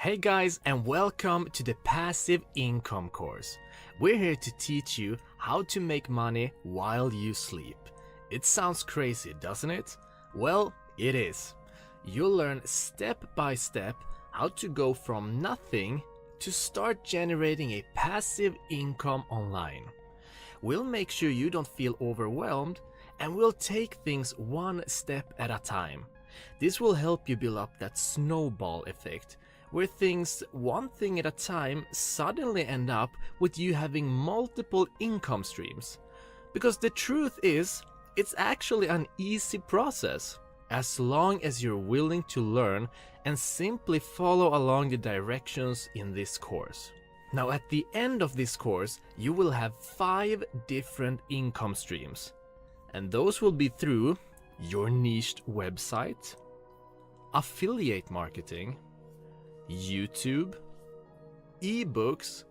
Hey guys, and welcome to the Passive Income course. We're here to teach you how to make money while you sleep. It sounds crazy, doesn't it? Well, it is. You'll learn step by step how to go from nothing to start generating a passive income online. We'll make sure you don't feel overwhelmed, and we'll take things one step at a time. This will help you build up that snowball effect, where things one thing at a time suddenly end up with you having multiple income streams. Because the truth is, it's actually an easy process, as long as you're willing to learn and simply follow along the directions in this course. Now at the end of this course, you will have 5 different income streams, and those will be through your niched website, affiliate marketing, YouTube, ebooks,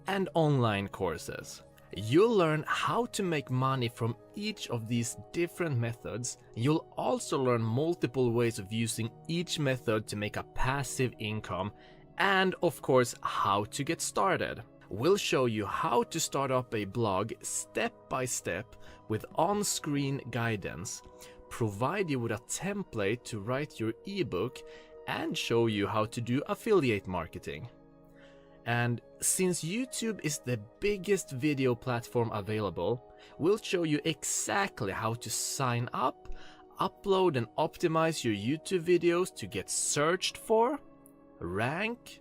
and online courses. You'll learn how to make money from each of these different methods. You'll also learn multiple ways of using each method to make a passive income, and of course how to get started. We'll show you how to start up a blog step by step with on-screen guidance, provide you with a template to write your ebook, and show you how to do affiliate marketing. And since YouTube is the biggest video platform available, we'll show you exactly how to sign up, upload and optimize your YouTube videos to get searched for, rank,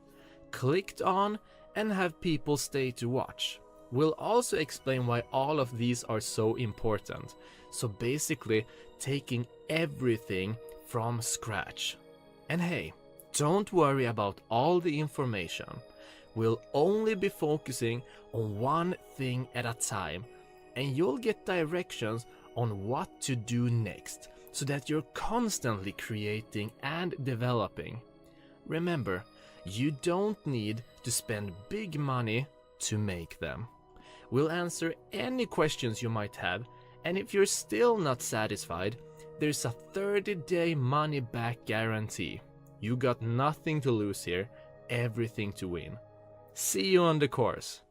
clicked on, and have people stay to watch. We'll also explain why all of these are so important. So basically, taking everything from scratch. And hey, don't worry about all the information. We'll only be focusing on one thing at a time, and you'll get directions on what to do next, so that you're constantly creating and developing. Remember, you don't need to spend big money to make them. We'll answer any questions you might have, and if you're still not satisfied, there's a 30-day money-back guarantee. You got nothing to lose here, everything to win. See you on the course.